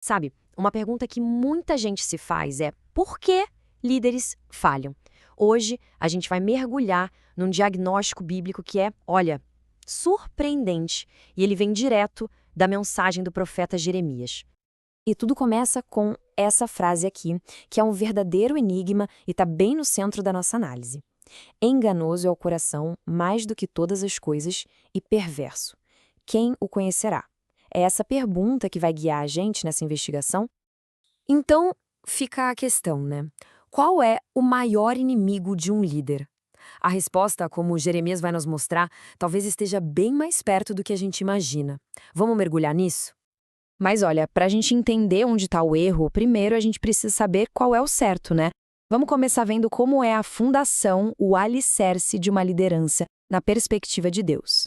Sabe, uma pergunta que muita gente se faz é: por que líderes falham? Hoje a gente vai mergulhar num diagnóstico bíblico que é, olha, surpreendente, e ele vem direto da mensagem do profeta Jeremias. E tudo começa com essa frase aqui, que é um verdadeiro enigma e está bem no centro da nossa análise. Enganoso é o coração mais do que todas as coisas e perverso. Quem o conhecerá? É essa pergunta que vai guiar a gente nessa investigação. Então, fica a questão, né? Qual é o maior inimigo de um líder? A resposta, como Jeremias vai nos mostrar, talvez esteja bem mais perto do que a gente imagina. Vamos mergulhar nisso? Mas olha, para a gente entender onde está o erro, primeiro a gente precisa saber qual é o certo, né? Vamos começar vendo como é a fundação, o alicerce de uma liderança na perspectiva de Deus.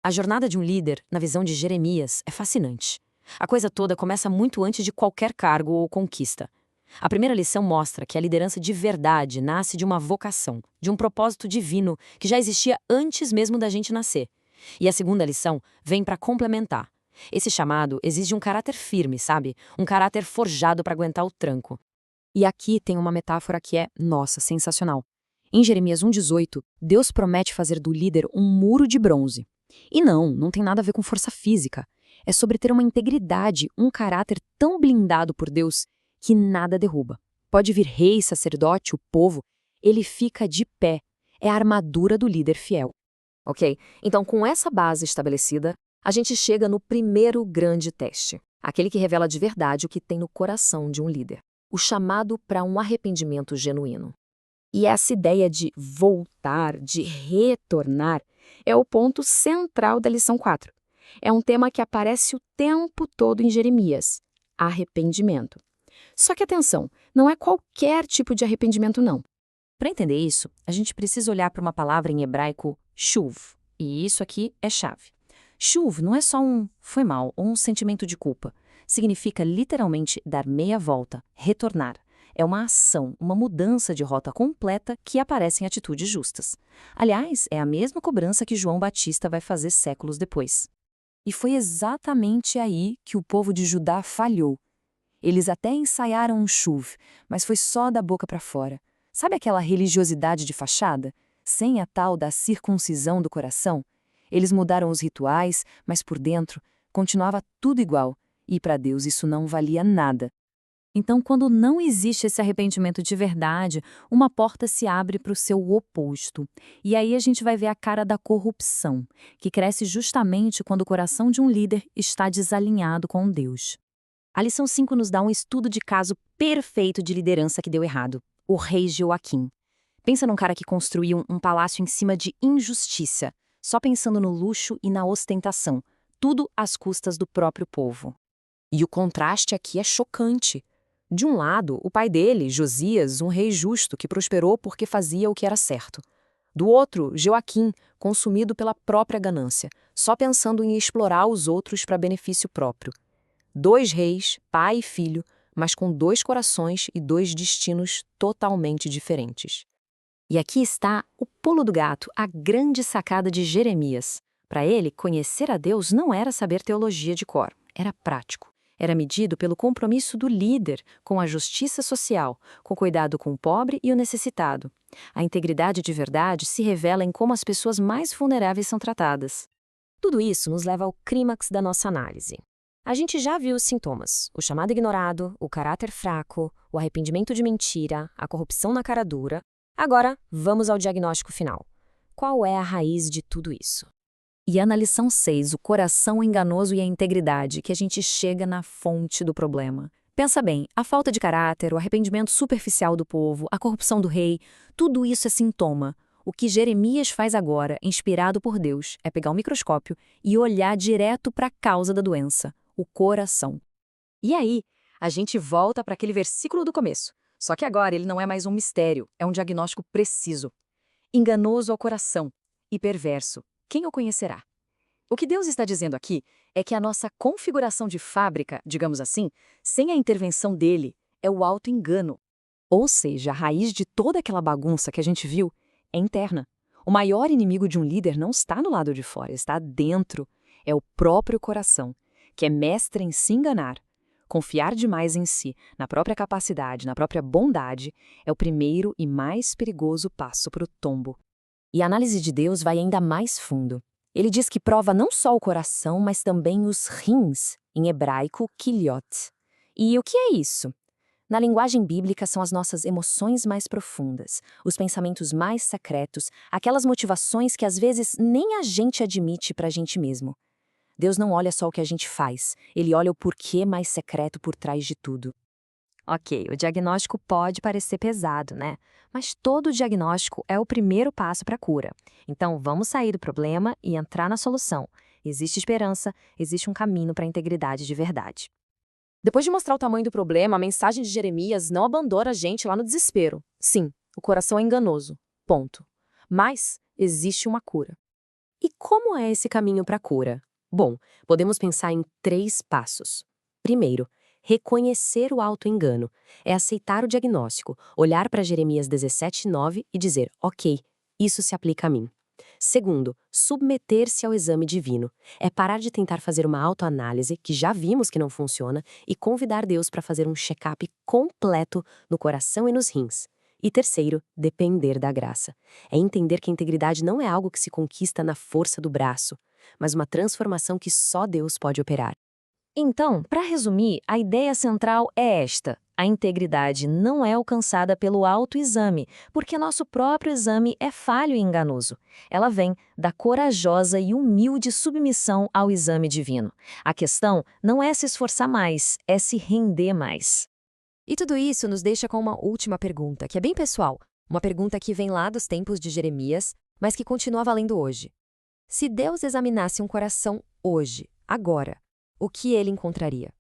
A jornada de um líder, na visão de Jeremias, é fascinante. A coisa toda começa muito antes de qualquer cargo ou conquista. A primeira lição mostra que a liderança de verdade nasce de uma vocação, de um propósito divino que já existia antes mesmo da gente nascer. E a segunda lição vem para complementar. Esse chamado exige um caráter firme, sabe? Um caráter forjado para aguentar o tranco. E aqui tem uma metáfora que é, nossa, sensacional. Em Jeremias 1,18, Deus promete fazer do líder um muro de bronze. E não tem nada a ver com força física. É sobre ter uma integridade, um caráter tão blindado por Deus que nada derruba. Pode vir rei, sacerdote, o povo, ele fica de pé. É a armadura do líder fiel. Ok? Então, com essa base estabelecida, a gente chega no primeiro grande teste. Aquele que revela de verdade o que tem no coração de um líder. O chamado para um arrependimento genuíno. E essa ideia de voltar, de retornar, é o ponto central da lição 4. É um tema que aparece o tempo todo em Jeremias: arrependimento. Só que atenção, não é qualquer tipo de arrependimento, não. Para entender isso, a gente precisa olhar para uma palavra em hebraico, shuv, e isso aqui é chave. Shuv não é só um foi mal ou um sentimento de culpa. Significa literalmente dar meia volta, retornar. É uma ação, uma mudança de rota completa que aparece em atitudes justas. Aliás, é a mesma cobrança que João Batista vai fazer séculos depois. E foi exatamente aí que o povo de Judá falhou. Eles até ensaiaram um chuv, mas foi só da boca para fora. Sabe aquela religiosidade de fachada? Sem a tal da circuncisão do coração? Eles mudaram os rituais, mas por dentro continuava tudo igual. E para Deus isso não valia nada. Então, quando não existe esse arrependimento de verdade, uma porta se abre para o seu oposto. E aí a gente vai ver a cara da corrupção, que cresce justamente quando o coração de um líder está desalinhado com Deus. A lição 5 nos dá um estudo de caso perfeito de liderança que deu errado: o rei Joaquim. Pensa num cara que construiu um palácio em cima de injustiça, só pensando no luxo e na ostentação, tudo às custas do próprio povo. E o contraste aqui é chocante. De um lado, o pai dele, Josias, um rei justo que prosperou porque fazia o que era certo. Do outro, Joaquim, consumido pela própria ganância, só pensando em explorar os outros para benefício próprio. Dois reis, pai e filho, mas com dois corações e dois destinos totalmente diferentes. E aqui está o pulo do gato, a grande sacada de Jeremias. Para ele, conhecer a Deus não era saber teologia de cor, era prático. Era medido pelo compromisso do líder com a justiça social, com o cuidado com o pobre e o necessitado. A integridade de verdade se revela em como as pessoas mais vulneráveis são tratadas. Tudo isso nos leva ao clímax da nossa análise. A gente já viu os sintomas: o chamado ignorado, o caráter fraco, o arrependimento de mentira, a corrupção na cara dura. Agora, vamos ao diagnóstico final. Qual é a raiz de tudo isso? E é na lição 6, o coração enganoso e a integridade, que a gente chega na fonte do problema. Pensa bem, a falta de caráter, o arrependimento superficial do povo, a corrupção do rei, tudo isso é sintoma. O que Jeremias faz agora, inspirado por Deus, é pegar o microscópio e olhar direto para a causa da doença: o coração. E aí, a gente volta para aquele versículo do começo. Só que agora ele não é mais um mistério, é um diagnóstico preciso. Enganoso ao coração e perverso. Quem o conhecerá? O que Deus está dizendo aqui é que a nossa configuração de fábrica, digamos assim, sem a intervenção dele, é o auto-engano. Ou seja, a raiz de toda aquela bagunça que a gente viu é interna. O maior inimigo de um líder não está no lado de fora, está dentro. É o próprio coração, que é mestre em se enganar. Confiar demais em si, na própria capacidade, na própria bondade, é o primeiro e mais perigoso passo para o tombo. E a análise de Deus vai ainda mais fundo. Ele diz que prova não só o coração, mas também os rins, em hebraico, kiliot. E o que é isso? Na linguagem bíblica são as nossas emoções mais profundas, os pensamentos mais secretos, aquelas motivações que às vezes nem a gente admite para a gente mesmo. Deus não olha só o que a gente faz, ele olha o porquê mais secreto por trás de tudo. Ok, o diagnóstico pode parecer pesado, né? Mas todo diagnóstico é o primeiro passo para a cura. Então vamos sair do problema e entrar na solução. Existe esperança, existe um caminho para a integridade de verdade. Depois de mostrar o tamanho do problema, a mensagem de Jeremias não abandona a gente lá no desespero. Sim, o coração é enganoso. Ponto. Mas existe uma cura. E como é esse caminho para a cura? Bom, podemos pensar em 3 passos. Primeiro, reconhecer o auto-engano. É aceitar o diagnóstico, olhar para Jeremias 17:9 e dizer, ok, isso se aplica a mim. Segundo, submeter-se ao exame divino. É parar de tentar fazer uma autoanálise, que já vimos que não funciona, e convidar Deus para fazer um check-up completo no coração e nos rins. E terceiro, depender da graça. É entender que a integridade não é algo que se conquista na força do braço, mas uma transformação que só Deus pode operar. Então, para resumir, a ideia central é esta: a integridade não é alcançada pelo autoexame, porque nosso próprio exame é falho e enganoso. Ela vem da corajosa e humilde submissão ao exame divino. A questão não é se esforçar mais, é se render mais. E tudo isso nos deixa com uma última pergunta, que é bem pessoal. Uma pergunta que vem lá dos tempos de Jeremias, mas que continua valendo hoje. Se Deus examinasse um coração hoje, agora, o que ele encontraria?